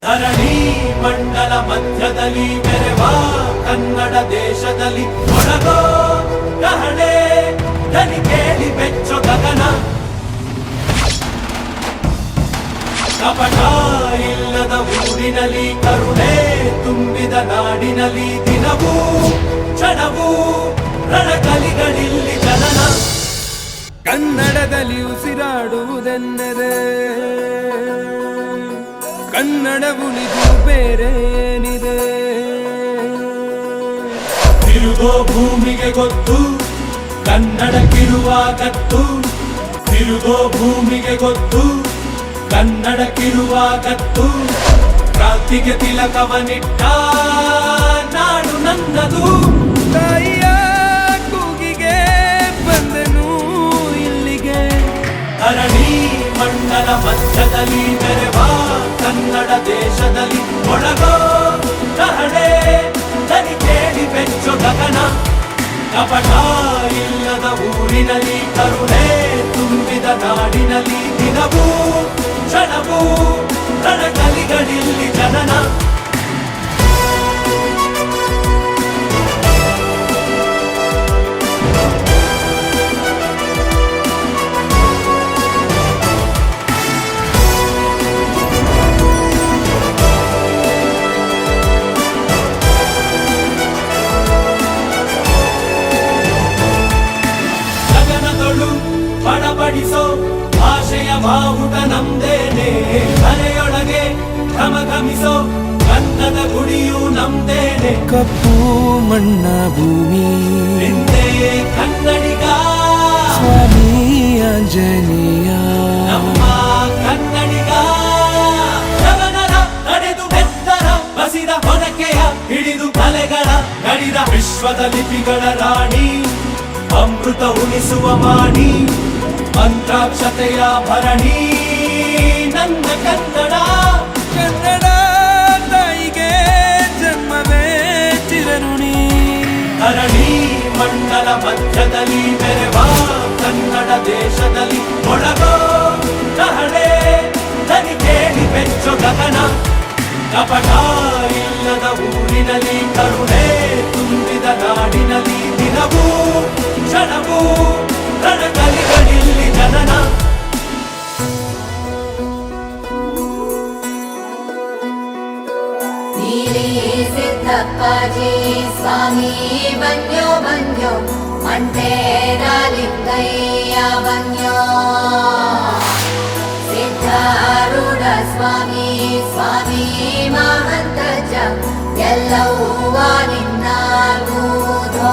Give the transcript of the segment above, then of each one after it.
ಧರಣಿ ಮಂಡಲ ಮಧ್ಯದಲ್ಲಿ ಮೆರೆವ ಕನ್ನಡ ದೇಶದಲ್ಲಿ ಒಳಗೋ ಕಹಳೆ ದನಿ ಕೇಳಿ ಬೆಚ್ಚೋ ಗಗನ. ಕಪಟ ಇಲ್ಲದ ಊರಿನಲ್ಲಿ ಕರುಣೆ ತುಂಬಿದ ನಾಡಿನಲ್ಲಿ ದಿನವೂ ಕ್ಷಣವೂ ರಣಕಲಿಗಳಿಲ್ಲಿ ಜನನ. ಕನ್ನಡದಲ್ಲಿ ಉಸಿರಾಡುವುದೆಂದರೆ ಕನ್ನಡ ಉಳಿದು ಬೇರೇನಿದೆ. ತಿರುಗೋ ಭೂಮಿಗೆ ಗೊತ್ತು ಕನ್ನಡಕ್ಕಿರುವ ಗತ್ತು. ತಿರುಗೋ ಭೂಮಿಗೆ ಗೊತ್ತು ಕನ್ನಡಕ್ಕಿರುವ ಗತ್ತು. ಕ್ರಾಂತಿಗೆ ತಿಲಕವನಿಟ್ಟ ನಾಡು ನನ್ನದು. ತಾಯಿಯ ಕೂಗಿಗೆ ಬಂದನು ಇಲ್ಲಿಗೆ. ಧರಣಿ ಮಂಡಲ ಮಧ್ಯದಲ್ಲಿ ಮೆರೆವ ಕನ್ನಡ ದೇಶದಲ್ಲಿ ಒಳಗೋ ಕಹಳೆ ದನಿ ಕೇಳಿ ಬೆಚ್ಚೋ ಗಗನ. ಕಪಟ ಇಲ್ಲದ ಊರಿನಲ್ಲಿ ಕರುಣೆ ತುಂಬಿದ ನಾಡಿನಲ್ಲಿ ದಿನವೂ ಕ್ಷಣವೂ ರಣಕಲಿಗಳಿಲ್ಲಿ ಜನನ. ಬಡಬಡಿಸೋ ಭಾಷೆಯ ಬಾವುಟ ನಮ್ದೇನೆ. ಮನೆಯೊಳಗೆ ಘಮಘಮಿಸೋ ಕನ್ನಡ ಗುಡಿಯು ನಮ್ದೇನೆ. ಕಪ್ಪು ಮಣ್ಣ ಭೂಮಿ ನಿಂದೆ ಕನ್ನಡಿಗ ಸ್ವಾಮಿ ಆಂಜನೇಯ. ನಮ್ಮ ಕನ್ನಡಿಗ ಜಗನರ ನಡೆದು ಬೆತ್ತರ ಬಸಿದ ಹೊನಕೆಯ ಹಿಡಿದು ಕಲೆಗಳ ನಡೆದ ವಿಶ್ವದ ಲಿಪಿಗಳ ರಾಣಿ. ಅಮೃತ ಉಣಿಸುವ ಮಾಣಿ ಮಂತ್ರಾಕ್ಷತೆಯ ಭರಣಿ ನನ್ನ ಕನ್ನಡ. ಕನ್ನಡ ತಾಯಿಗೆ ಜನ್ಮವೇ ಚಿರಋಣಿ. ಧರಣಿ ಮಂಡಲ ಮಧ್ಯದಲ್ಲಿ ಮೆರೆವ ಕನ್ನಡ ದೇಶದಲ್ಲಿ ಒಳಗೋ ಕಹಳೆ ದನಿ ಕೇಳಿ ಬೆಚ್ಚೋ ಗಗನ. ಕಪಟ ಇಲ್ಲದ ಊರಿನಲ್ಲಿ ಕರುಣೆ ತುಂಬಿದ ನಾಡಿನಲ್ಲಿ ದಿನವೂ ಕ್ಷಣವೂ ರಣಕಲಿಗಳಿಲ್ಲಿ ಜನನ. ನೀಲಿ ಸಿದ್ದಪ್ಪಾಜಿ ಸ್ವಾಮಿ ಬನ್ಯೋ ಬನ್ಯೋ ಮಂಟೇರ ಲಿಂಗಯ್ಯ ಬನ್ಯೋ. ಸಿದ್ಧಾರೂಢ ಸ್ವಾಮಿ ಸ್ವಾಮಿ ಮಹಂತಜ ಎಲ್ಲವ್ವ ನಿನ್ನ ಬೂಧೋ.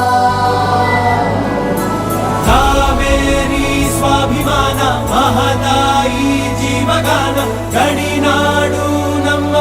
ಕಾವೇರಿ ಸ್ವಾಭಿಮಾನ ಮಹದಾಯಿ ಜೀವಗಾನ ಗಡಿನಾಡು ನಮ್ಮ